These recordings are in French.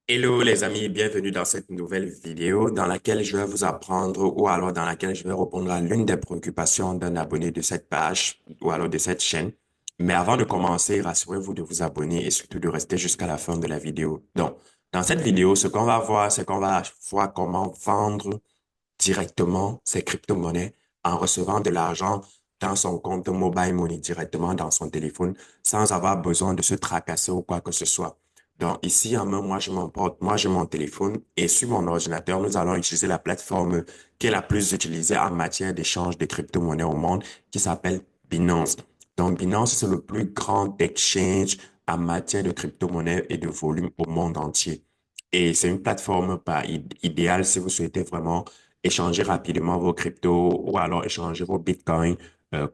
Hello les amis, bienvenue dans cette nouvelle vidéo dans laquelle je vais vous apprendre ou alors dans laquelle je vais répondre à l'une des préoccupations d'un abonné de cette page ou alors de cette chaîne. Mais avant de commencer, rassurez-vous de vous abonner et surtout de rester jusqu'à la fin de la vidéo. Donc, dans cette vidéo, ce qu'on va voir, c'est qu'on va voir comment vendre directement ses crypto-monnaies en recevant de l'argent dans son compte mobile money directement dans son téléphone sans avoir besoin de se tracasser ou quoi que ce soit. Donc ici, en main, moi j'ai mon téléphone et sur mon ordinateur, nous allons utiliser la plateforme qui est la plus utilisée en matière d'échange de crypto-monnaies au monde, qui s'appelle Binance. Donc Binance, c'est le plus grand exchange en matière de crypto-monnaies et de volume au monde entier. Et c'est une plateforme pas idéale si vous souhaitez vraiment échanger rapidement vos cryptos ou alors échanger vos bitcoins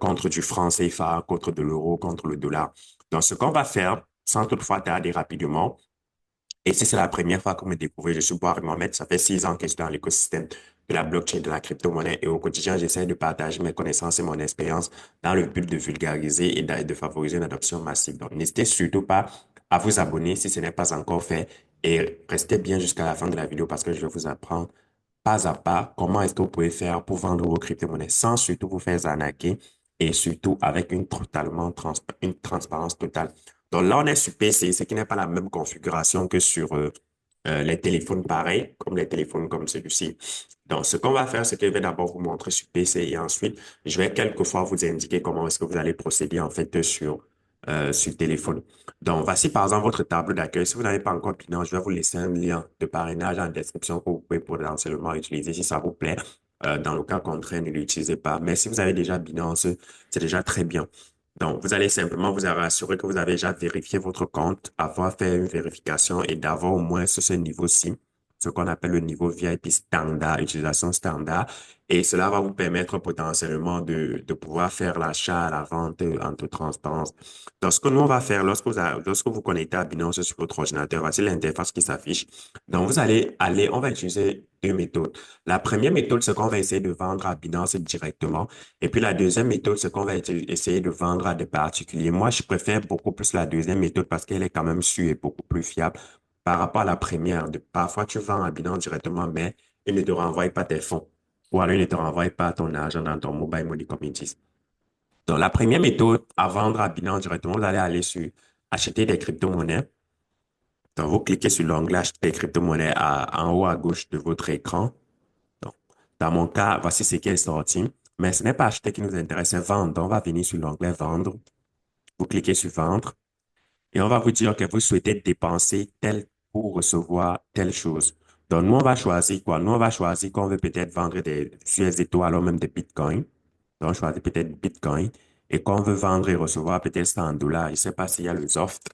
contre du franc CFA, contre de l'euro, contre le dollar. Donc, ce qu'on va faire, sans toutefois tarder rapidement, et si c'est la première fois que vous me découvrez, je suis Boire Mohamed, ça fait 6 ans que je suis dans l'écosystème de la blockchain, de la crypto-monnaie, et au quotidien, j'essaie de partager mes connaissances et mon expérience dans le but de vulgariser et de favoriser une adoption massive. Donc, n'hésitez surtout pas à vous abonner si ce n'est pas encore fait et restez bien jusqu'à la fin de la vidéo parce que je vais vous apprendre pas à pas comment est-ce que vous pouvez faire pour vendre vos crypto-monnaies sans surtout vous faire arnaquer et surtout avec une transparence totale. Donc là, on est sur PC, ce qui n'est pas la même configuration que sur les téléphones pareils, comme les téléphones comme celui-ci. Donc, ce qu'on va faire, c'est que je vais d'abord vous montrer sur PC et ensuite, je vais quelquefois vous indiquer comment est-ce que vous allez procéder en fait sur téléphone. Donc, voici par exemple votre tableau d'accueil. Si vous n'avez pas encore Binance, je vais vous laisser un lien de parrainage en description que vous pouvez potentiellement utiliser si ça vous plaît. Dans le cas contraire, ne l'utilisez pas. Mais si vous avez déjà Binance, c'est déjà très bien. Donc, vous allez simplement vous assurer que vous avez déjà vérifié votre compte, avoir fait une vérification et d'avoir au moins ce niveau-ci, ce qu'on appelle le niveau VIP standard, utilisation standard. Et cela va vous permettre potentiellement de pouvoir faire l'achat, la vente en toute transparence. Donc, ce que nous, on va faire lorsque vous connectez à Binance sur votre ordinateur, voici l'interface qui s'affiche. Donc, on va utiliser deux méthodes. La première méthode, c'est qu'on va essayer de vendre à Binance directement. Et puis, la deuxième méthode, c'est qu'on va essayer de vendre à des particuliers. Moi, je préfère beaucoup plus la deuxième méthode parce qu'elle est quand même sûre et beaucoup plus fiable par rapport à la première. Parfois, tu vends à Binance directement, mais il ne te renvoie pas tes fonds. Ou alors, il ne te renvoie pas ton argent dans ton mobile money, comme ils disent. Donc, la première méthode à vendre à Binance directement, vous allez aller sur acheter des crypto-monnaies. Donc, vous cliquez sur l'onglet acheter des crypto-monnaies en haut à gauche de votre écran. Donc, dans mon cas, voici ce qui est sorti. Mais ce n'est pas acheter qui nous intéresse, c'est vendre. Donc, on va venir sur l'onglet vendre. Vous cliquez sur vendre et on va vous dire que vous souhaitez dépenser tel pour recevoir telle chose. Donc, nous, on va choisir quoi? Nous, on va choisir qu'on veut peut-être vendre des USDT ou alors même des bitcoins. Donc, on choisit peut-être bitcoin et qu'on veut vendre et recevoir peut-être ça en dollars. Je ne sais pas s'il y a le ZOFT.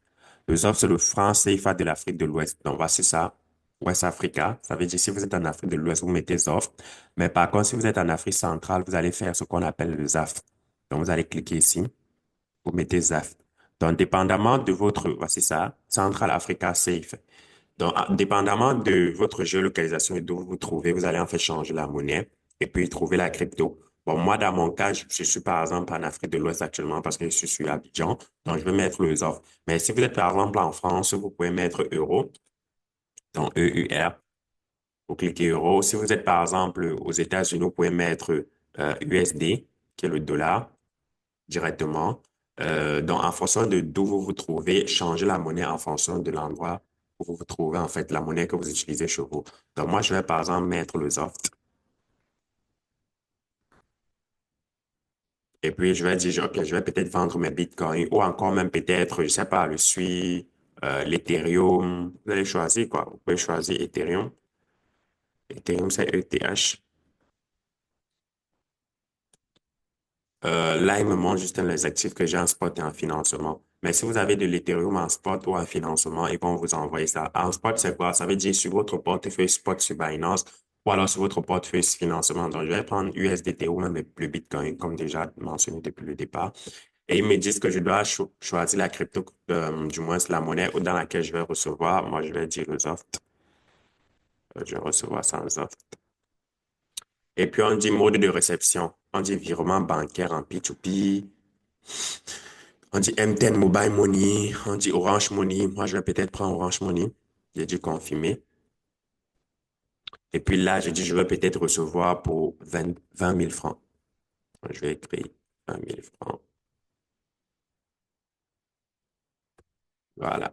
Le ZOFT, c'est le franc CFA de l'Afrique de l'Ouest. Donc, voici ça. West Africa. Ça veut dire si vous êtes en Afrique de l'Ouest, vous mettez ZOFT. Mais par contre, si vous êtes en Afrique centrale, vous allez faire ce qu'on appelle le ZAFT. Donc, vous allez cliquer ici. Vous mettez ZAFT. Donc, dépendamment de votre, voici ça, Central Africa Safe. Donc, dépendamment de votre géolocalisation et d'où vous vous trouvez, vous allez en fait changer la monnaie et puis trouver la crypto. Bon, moi, dans mon cas, je suis par exemple en Afrique de l'Ouest actuellement parce que je suis sur Abidjan. Donc, je vais mettre le ZOF. Mais si vous êtes par exemple en France, vous pouvez mettre euro, donc EUR. Vous cliquez euro. Si vous êtes par exemple aux États-Unis, vous pouvez mettre USD, qui est le dollar, directement. Donc, en fonction de d'où vous vous trouvez, changez la monnaie en fonction de l'endroit où vous vous trouvez, en fait, la monnaie que vous utilisez chez vous. Donc, moi, je vais par exemple mettre le Zoft. Et puis, je vais dire, OK, je vais peut-être vendre mes bitcoins ou encore même peut-être, je sais pas, le SUI, l'Ethereum. Vous allez choisir quoi? Vous pouvez choisir Ethereum. Ethereum, c'est ETH. Là, il me montre juste les actifs que j'ai en spot et en financement. Mais si vous avez de l'Ethereum en spot ou en financement, ils vont vous envoyer ça. En spot, c'est quoi? Ça veut dire sur votre portefeuille spot sur Binance ou alors sur votre portefeuille financement. Donc, je vais prendre USDT ou même le Bitcoin, comme déjà mentionné depuis le départ. Et ils me disent que je dois choisir la crypto, du moins c'est la monnaie dans laquelle je vais recevoir. Moi, je vais dire le Zoft. Je vais recevoir ça en Zoft. Et puis, on dit mode de réception. On dit virement bancaire en P2P. On dit M10 Mobile Money, on dit Orange Money. Moi, je vais peut-être prendre Orange Money. J'ai dit confirmer. Et puis là, j'ai dit, je veux peut-être recevoir pour 20 000 francs. Je vais écrire 20 000 francs. Voilà.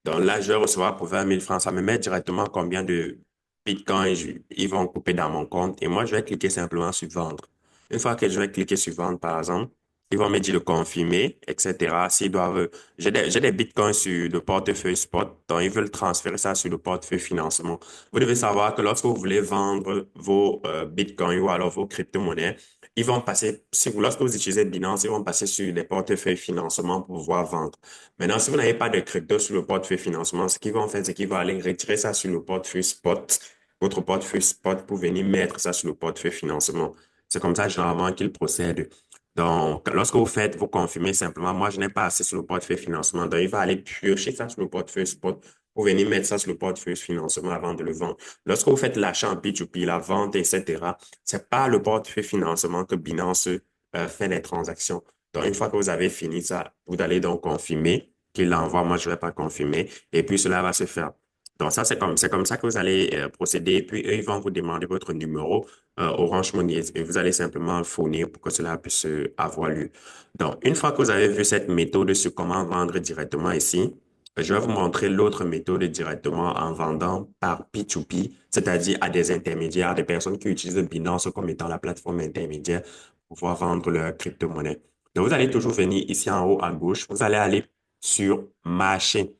Donc là, je vais recevoir pour 20 000 francs. Ça me met directement combien de bitcoins ils vont couper dans mon compte. Et moi, je vais cliquer simplement sur vendre. Une fois que je vais cliquer sur vendre, par exemple, ils vont me dire de confirmer, etc. S'ils doivent, j'ai des bitcoins sur le portefeuille spot, donc ils veulent transférer ça sur le portefeuille financement. Vous devez savoir que lorsque vous voulez vendre vos bitcoins ou alors vos crypto-monnaies, ils vont passer, lorsque vous utilisez Binance, ils vont passer sur les portefeuilles financement pour pouvoir vendre. Maintenant, si vous n'avez pas de crypto sur le portefeuille financement, ce qu'ils vont faire, c'est qu'ils vont aller retirer ça sur le portefeuille spot, votre portefeuille spot pour venir mettre ça sur le portefeuille financement. C'est comme ça, généralement, qu'ils procèdent. Donc, lorsque vous faites, vous confirmez simplement, moi, je n'ai pas assez sur le portefeuille financement. Donc, il va aller piocher ça sur le portefeuille spot pour venir mettre ça sur le portefeuille financement avant de le vendre. Lorsque vous faites l'achat en P2P, la vente, etc., c'est pas le portefeuille financement que Binance fait les transactions. Donc, une fois que vous avez fini ça, vous allez donc confirmer qu'il l'envoie. Moi, je ne vais pas confirmer. Et puis, cela va se faire. Donc, ça, c'est comme ça que vous allez procéder. Et puis, eux, ils vont vous demander votre numéro Orange Money et vous allez simplement le fournir pour que cela puisse avoir lieu. Donc, une fois que vous avez vu cette méthode sur comment vendre directement ici, je vais vous montrer l'autre méthode directement en vendant par P2P, c'est-à-dire à des intermédiaires, des personnes qui utilisent Binance comme étant la plateforme intermédiaire pour pouvoir vendre leur crypto-monnaie. Donc, vous allez toujours venir ici en haut à gauche, vous allez aller sur marché.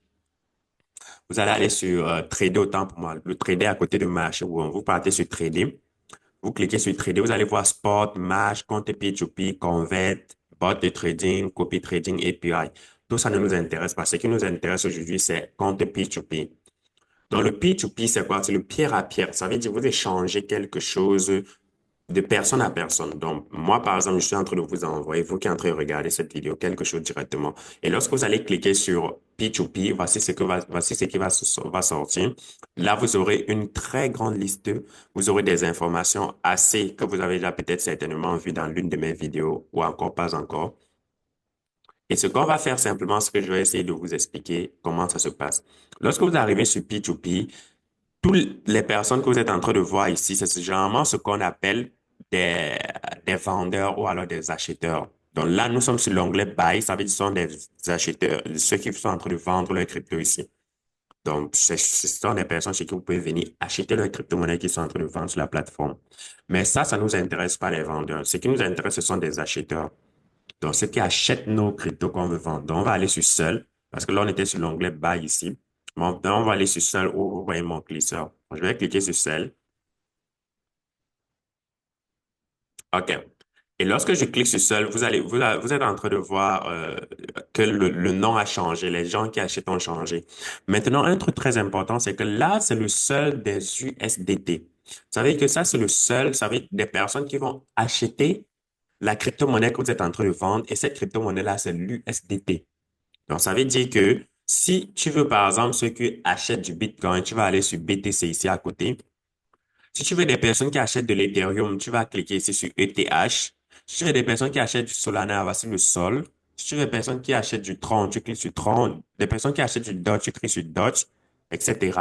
Vous allez aller sur trader autant pour moi. Le trader à côté de marché, vous partez sur trader. Vous cliquez sur trader, vous allez voir spot, match, compte P2P, convert, bot de trading, copy trading, API. Tout ça ne nous intéresse pas. Ce qui nous intéresse aujourd'hui, c'est compte P2P. Donc, le P2P, c'est quoi? C'est le pierre à pierre. Ça veut dire que vous échangez quelque chose de personne à personne. Donc, moi, par exemple, je suis en train de vous envoyer, vous qui êtes en train de regarder cette vidéo, quelque chose directement. Et lorsque vous allez cliquer sur P2P, voici ce qui va sortir. Là, vous aurez une très grande liste. Vous aurez des informations assez que vous avez déjà peut-être certainement vu dans l'une de mes vidéos ou encore pas encore. Et ce qu'on va faire simplement, c'est que je vais essayer de vous expliquer comment ça se passe. Lorsque vous arrivez sur P2P, toutes les personnes que vous êtes en train de voir ici, c'est généralement ce qu'on appelle des, des vendeurs ou alors des acheteurs. Donc là, nous sommes sur l'onglet Buy, ça veut dire que ce sont des acheteurs, ceux qui sont en train de vendre leur crypto ici. Donc, ce sont des personnes chez qui vous pouvez venir acheter leurs crypto-monnaies qui sont en train de vendre sur la plateforme. Mais ça ne nous intéresse pas les vendeurs. Ce qui nous intéresse, ce sont des acheteurs. Donc, ceux qui achètent nos cryptos qu'on veut vendre. Donc, on va aller sur Seul, parce que là, on était sur l'onglet Buy ici. Maintenant, on va aller sur Seul où vous voyez mon glisseur. Je vais cliquer sur Seul. OK. Et lorsque je clique sur Seul, vous êtes en train de voir que le nom a changé. Les gens qui achètent ont changé. Maintenant, un truc très important, c'est que là, c'est le seul des USDT. Vous savez que ça, c'est le seul, ça veut dire des personnes qui vont acheter la crypto-monnaie que vous êtes en train de vendre. Et cette crypto-monnaie-là, c'est l'USDT. Donc, ça veut dire que si tu veux, par exemple, ceux qui achètent du Bitcoin, tu vas aller sur BTC ici à côté. Si tu veux des personnes qui achètent de l'Ethereum, tu vas cliquer ici sur ETH. Si tu veux des personnes qui achètent du Solana, voici le Sol. Si tu veux des personnes qui achètent du Tron, tu cliques sur Tron. Des personnes qui achètent du Doge, tu cliques sur Doge, etc.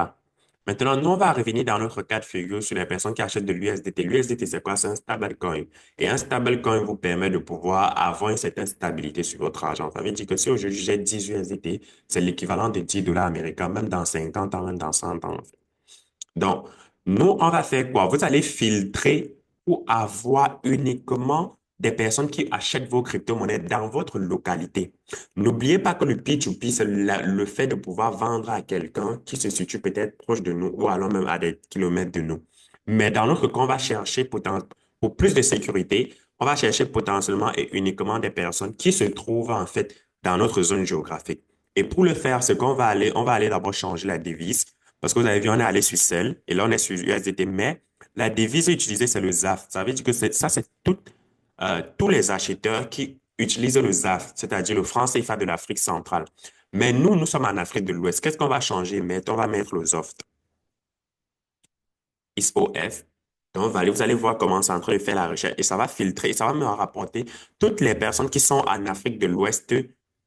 Maintenant, nous, on va revenir dans notre cas de figure sur les personnes qui achètent de l'USDT. L'USDT, c'est quoi? C'est un stablecoin. Et un stablecoin vous permet de pouvoir avoir une certaine stabilité sur votre argent. Ça veut dire que si aujourd'hui j'ai 10 USDT, c'est l'équivalent de 10 dollars américains, même dans 50 ans, même dans 100 ans. Donc, nous, on va faire quoi? Vous allez filtrer pour avoir uniquement des personnes qui achètent vos crypto-monnaies dans votre localité. N'oubliez pas que le P2P, c'est le fait de pouvoir vendre à quelqu'un qui se situe peut-être proche de nous ou alors même à des kilomètres de nous. Mais dans notre cas, on va chercher pour plus de sécurité, on va chercher potentiellement et uniquement des personnes qui se trouvent en fait dans notre zone géographique. Et pour le faire, ce qu'on va aller, on va aller d'abord changer la devise. Parce que vous avez vu, on est allé sur Cell et là, on est sur USDT, mais la devise utilisée, c'est le ZAF. Ça veut dire que ça, c'est tous les acheteurs qui utilisent le ZAF, c'est-à-dire le franc CFA de l'Afrique centrale. Mais nous sommes en Afrique de l'Ouest. Qu'est-ce qu'on va changer? On va mettre le ZOFT, ISOF. Donc, vous allez voir comment c'est en train de faire la recherche et ça va filtrer, et ça va me rapporter toutes les personnes qui sont en Afrique de l'Ouest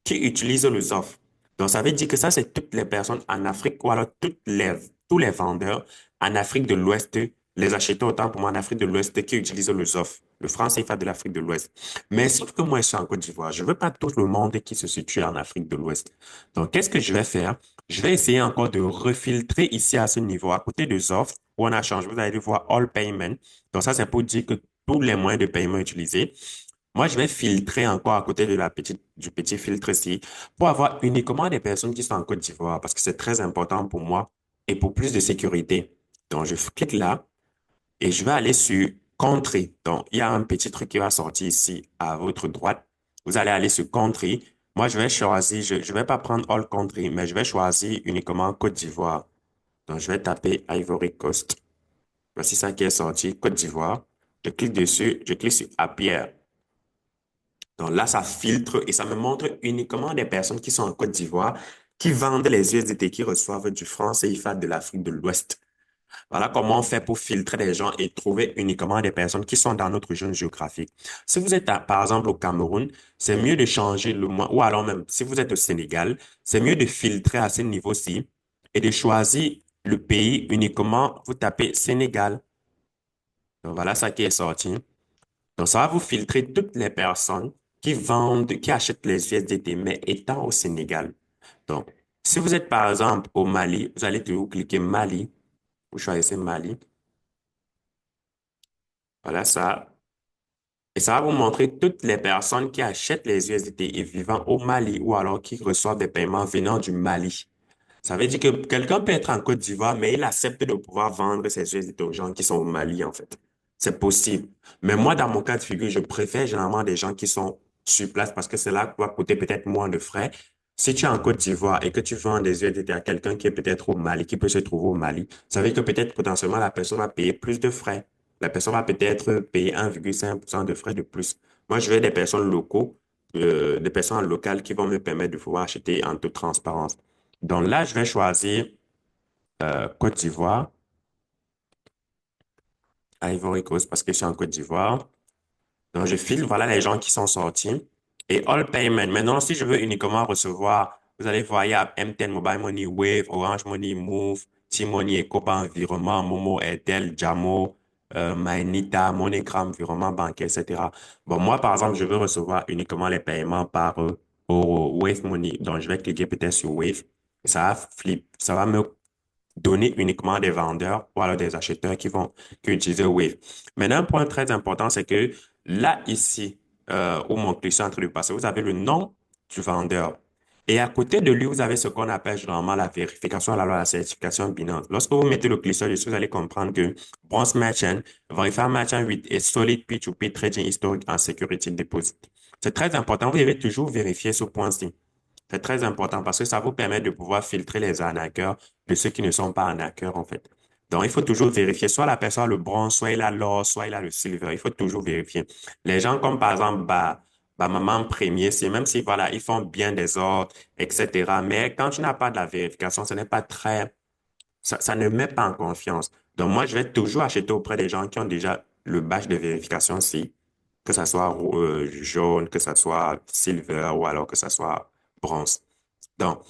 qui utilisent le ZOF. Donc, ça veut dire que ça, c'est toutes les personnes en Afrique ou alors tous les vendeurs en Afrique de l'Ouest, les acheteurs autant pour moi en Afrique de l'Ouest qui utilisent le ZOF, le franc CFA de l'Afrique de l'Ouest. Mais sauf que moi, je suis en Côte d'Ivoire. Je veux pas tout le monde qui se situe en Afrique de l'Ouest. Donc, qu'est-ce que je vais faire? Je vais essayer encore de refiltrer ici à ce niveau, à côté de ZOF, où on a changé. Vous allez voir All Payment. Donc, ça, c'est pour dire que tous les moyens de paiement utilisés. Moi, je vais filtrer encore à côté de du petit filtre ici pour avoir uniquement des personnes qui sont en Côte d'Ivoire parce que c'est très important pour moi et pour plus de sécurité. Donc, je clique là et je vais aller sur Country. Donc, il y a un petit truc qui va sortir ici à votre droite. Vous allez aller sur Country. Moi, je vais choisir, je ne vais pas prendre All Country, mais je vais choisir uniquement Côte d'Ivoire. Donc, je vais taper Ivory Coast. Voici ça qui est sorti, Côte d'Ivoire. Je clique dessus, je clique sur Appier. Donc là, ça filtre et ça me montre uniquement des personnes qui sont en Côte d'Ivoire, qui vendent les USDT, qui reçoivent du franc CFA de l'Afrique de l'Ouest. Voilà comment on fait pour filtrer les gens et trouver uniquement des personnes qui sont dans notre zone géographique. Si vous êtes, par exemple, au Cameroun, c'est mieux de changer le mois, ou alors même si vous êtes au Sénégal, c'est mieux de filtrer à ce niveau-ci et de choisir le pays uniquement, vous tapez Sénégal. Donc voilà ça qui est sorti. Donc, ça va vous filtrer toutes les personnes qui vendent, qui achètent les USDT, mais étant au Sénégal. Donc, si vous êtes par exemple au Mali, vous allez toujours cliquer Mali, vous choisissez Mali. Voilà ça. Et ça va vous montrer toutes les personnes qui achètent les USDT et vivant au Mali ou alors qui reçoivent des paiements venant du Mali. Ça veut dire que quelqu'un peut être en Côte d'Ivoire, mais il accepte de pouvoir vendre ses USDT aux gens qui sont au Mali, en fait. C'est possible. Mais moi, dans mon cas de figure, je préfère généralement des gens qui sont sur place parce que cela va coûter peut-être moins de frais. Si tu es en Côte d'Ivoire et que tu vends des USDT à quelqu'un qui est peut-être au Mali, qui peut se trouver au Mali, ça veut dire que peut-être potentiellement la personne va payer plus de frais. La personne va peut-être payer 1,5% de frais de plus. Moi, je veux des personnes locaux, des personnes locales qui vont me permettre de pouvoir acheter en toute transparence. Donc là, je vais choisir Côte d'Ivoire, Ivory Coast, parce que je suis en Côte d'Ivoire. Donc, je file, voilà les gens qui sont sortis. Et All Payment. Maintenant, si je veux uniquement recevoir, vous allez voir, il y a MTN, Mobile Money, Wave, Orange Money, Move, T-Money, Ecopa Environnement, Momo, Airtel, Jamo, Maenita, MoneyGram, Environnement bancaire, etc. Bon, moi, par exemple, je veux recevoir uniquement les paiements par au Wave Money. Donc, je vais cliquer peut-être sur Wave. Ça va me donner uniquement des vendeurs ou alors des acheteurs qui utilisent Wave. Maintenant, un point très important, c'est que là, ici, où mon client est en train de passer, vous avez le nom du vendeur. Et à côté de lui, vous avez ce qu'on appelle généralement la vérification, alors la certification Binance. Lorsque vous mettez le curseur dessus, vous allez comprendre que Bronze Merchant, Verify Merchant 8 et Solid P2P Trading Historic en Security Deposit. C'est très important. Vous devez toujours vérifier ce point-ci. C'est très important parce que ça vous permet de pouvoir filtrer les arnaqueurs de ceux qui ne sont pas arnaqueurs, en fait. Donc, il faut toujours vérifier. Soit la personne a le bronze, soit il a l'or, soit il a le silver. Il faut toujours vérifier. Les gens comme par exemple, Maman Premier, c'est même si, voilà, ils font bien des ordres, etc. Mais quand tu n'as pas de la vérification, ce n'est pas très, ça ne met pas en confiance. Donc, moi, je vais toujours acheter auprès des gens qui ont déjà le badge de vérification, si, que ça soit jaune, que ça soit silver ou alors que ça soit bronze. Donc,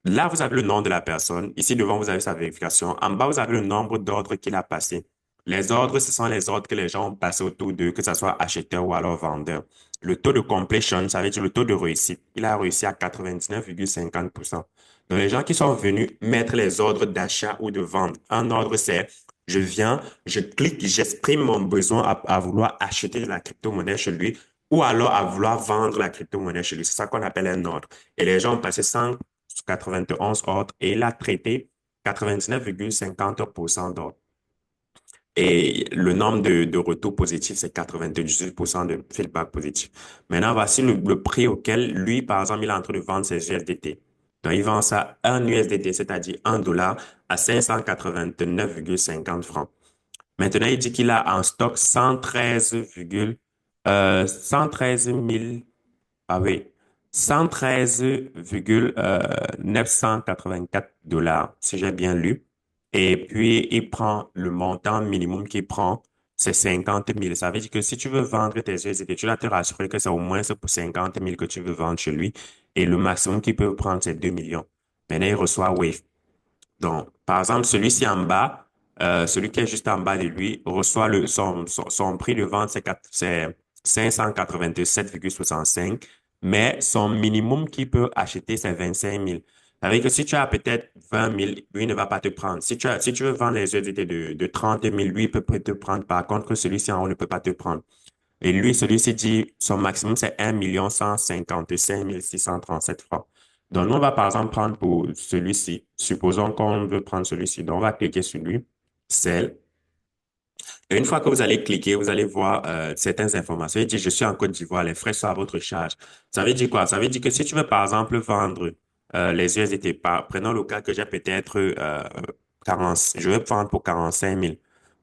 là, vous avez le nom de la personne. Ici, devant, vous avez sa vérification. En bas, vous avez le nombre d'ordres qu'il a passé. Les ordres, ce sont les ordres que les gens ont passés autour d'eux, que ce soit acheteur ou alors vendeur. Le taux de completion, ça veut dire le taux de réussite. Il a réussi à 99,50%. Donc, les gens qui sont venus mettre les ordres d'achat ou de vente. Un ordre, c'est je viens, je clique, j'exprime mon besoin à vouloir acheter de la crypto-monnaie chez lui ou alors à vouloir vendre la crypto-monnaie chez lui. C'est ça qu'on appelle un ordre. Et les gens ont passé 191 ordres et il a traité 99,50% d'ordres. Et le nombre de retours positifs, c'est 98% de feedback positif. Maintenant, voici le prix auquel lui, par exemple, il est en train de vendre ses USDT. Donc, il vend ça 1 USDT, c'est-à-dire 1 dollar, à 589,50 francs. Maintenant, il dit qu'il a en stock 113 000, ah oui, 113,984 dollars, si j'ai bien lu. Et puis, il prend le montant minimum qu'il prend, c'est 50 000. Ça veut dire que si tu veux vendre tes USDT, tu dois te rassurer que c'est au moins pour 50 000 que tu veux vendre chez lui. Et le maximum qu'il peut prendre, c'est 2 millions. Maintenant, il reçoit Wave. Donc, par exemple, celui-ci en bas, celui qui est juste en bas de lui, reçoit son prix de vente, c'est 597,65, mais son minimum qu'il peut acheter, c'est 25 000. Ça veut dire que si tu as peut-être 20 000, lui ne va pas te prendre. Si tu veux vendre les USDT de 30 000, lui, il peut te prendre. Par contre, celui-ci en haut ne peut pas te prendre. Et lui, celui-ci dit, son maximum, c'est 1 155 637 francs. Donc, nous, on va par exemple prendre pour celui-ci. Supposons qu'on veut prendre celui-ci. Donc, on va cliquer sur lui, Sell. Et une fois que vous allez cliquer, vous allez voir certaines informations. Il dit, je suis en Côte d'Ivoire, les frais sont à votre charge. Ça veut dire quoi? Ça veut dire que si tu veux, par exemple, vendre les USDT, prenons le cas que j'ai peut-être 40, je vais vendre pour 45 000.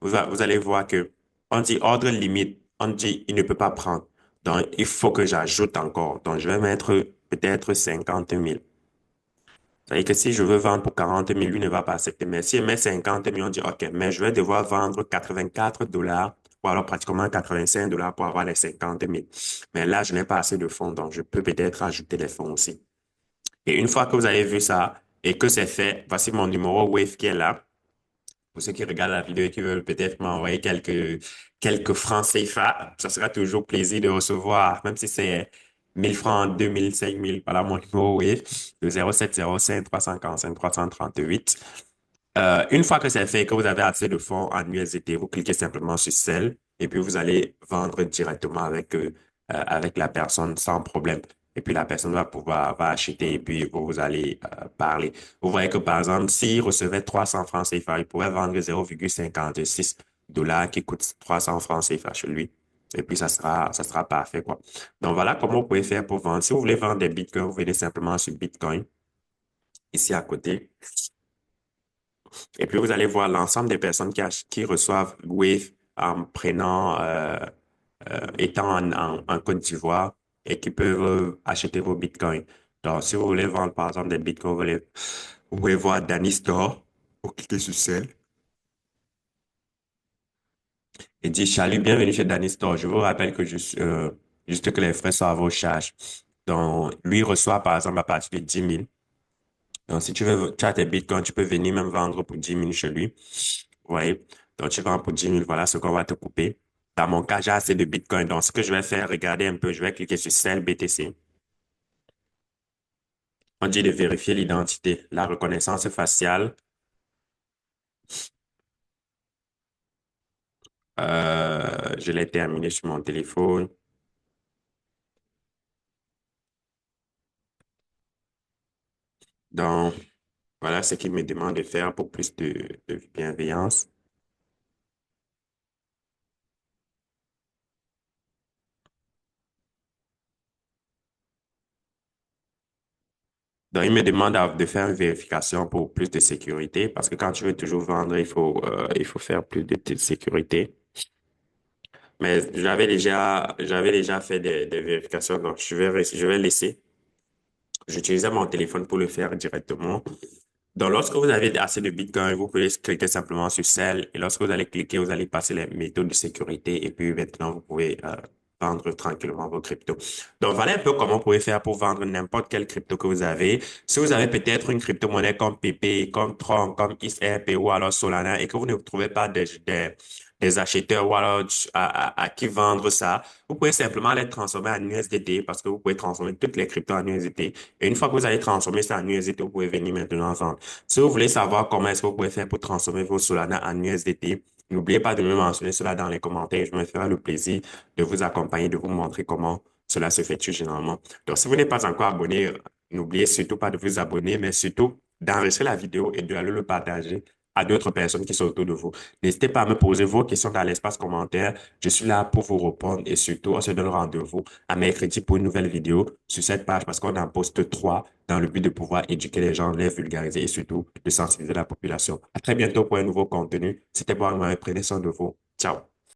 Vous allez voir que on dit ordre limite, on dit il ne peut pas prendre. Donc, il faut que j'ajoute encore. Donc, je vais mettre peut-être 50 000. C'est-à-dire que si je veux vendre pour 40 000, lui ne va pas accepter. Mais s'il met 50 000, on dit, OK, mais je vais devoir vendre 84 dollars ou alors pratiquement 85 dollars pour avoir les 50 000. Mais là, je n'ai pas assez de fonds, donc je peux peut-être ajouter les fonds aussi. Et une fois que vous avez vu ça et que c'est fait, voici mon numéro Wave qui est là. Pour ceux qui regardent la vidéo et qui veulent peut-être m'envoyer quelques francs CFA, ça sera toujours plaisir de recevoir, même si c'est 1 000 francs, 2 000, 5 000, voilà mon numéro Wave, le 0705 345 338. Une fois que c'est fait, que vous avez assez de fonds en USDT, vous cliquez simplement sur Sell et puis vous allez vendre directement avec la personne sans problème. Et puis la personne va acheter et puis vous allez parler. Vous voyez que par exemple, s'il recevait 300 francs CFA, il pourrait vendre 0,56 dollars qui coûte 300 francs CFA chez lui. Et puis ça sera parfait, quoi. Donc voilà comment vous pouvez faire pour vendre. Si vous voulez vendre des bitcoins, vous venez simplement sur Bitcoin, ici à côté. Et puis, vous allez voir l'ensemble des personnes qui reçoivent Wave en prenant, étant en Côte d'Ivoire et qui peuvent acheter vos bitcoins. Donc, si vous voulez vendre, par exemple, des bitcoins, vous pouvez voir Danny Store. Vous cliquez sur celle et dit, Salut, bienvenue chez Danny Store. Je vous rappelle que juste que les frais sont à vos charges. Donc, lui reçoit, par exemple, à partir de 10 000. Donc, si tu as tes bitcoins, tu peux venir même vendre pour 10 000 chez lui. Vous voyez? Donc, tu vends pour 10 000, voilà ce qu'on va te couper. Dans mon cas, j'ai assez de bitcoins. Donc, ce que je vais faire, regardez un peu, je vais cliquer sur Sell BTC. On dit de vérifier l'identité, la reconnaissance faciale. Je l'ai terminé sur mon téléphone. Donc, voilà ce qu'il me demande de faire pour plus de bienveillance. Donc, il me demande de faire une vérification pour plus de sécurité parce que quand tu veux toujours vendre, il faut faire plus de sécurité. Mais j'avais déjà fait des vérifications, donc je vais laisser. J'utilisais mon téléphone pour le faire directement. Donc, lorsque vous avez assez de Bitcoin, vous pouvez cliquer simplement sur Sell et lorsque vous allez cliquer, vous allez passer les méthodes de sécurité et puis maintenant, vous pouvez vendre tranquillement vos cryptos. Donc, voilà un peu comment vous pouvez faire pour vendre n'importe quelle crypto que vous avez. Si vous avez peut-être une crypto-monnaie comme PP, comme Tron, comme XRP ou alors Solana et que vous ne trouvez pas des acheteurs ou alors à qui vendre ça, vous pouvez simplement les transformer en USDT parce que vous pouvez transformer toutes les cryptos en USDT. Et une fois que vous allez transformer ça en USDT, vous pouvez venir maintenant vendre. Si vous voulez savoir comment est-ce que vous pouvez faire pour transformer vos Solana en USDT, n'oubliez pas de me mentionner cela dans les commentaires. Je me ferai le plaisir de vous accompagner, de vous montrer comment cela se fait généralement. Donc, si vous n'êtes pas encore abonné, n'oubliez surtout pas de vous abonner, mais surtout d'enregistrer la vidéo et d'aller le partager à d'autres personnes qui sont autour de vous. N'hésitez pas à me poser vos questions dans l'espace commentaire. Je suis là pour vous répondre et surtout, on se donne rendez-vous à mercredi pour une nouvelle vidéo sur cette page parce qu'on en poste 3 dans le but de pouvoir éduquer les gens, les vulgariser et surtout de sensibiliser la population. À très bientôt pour un nouveau contenu. C'était moi, prenez soin de vous. Ciao.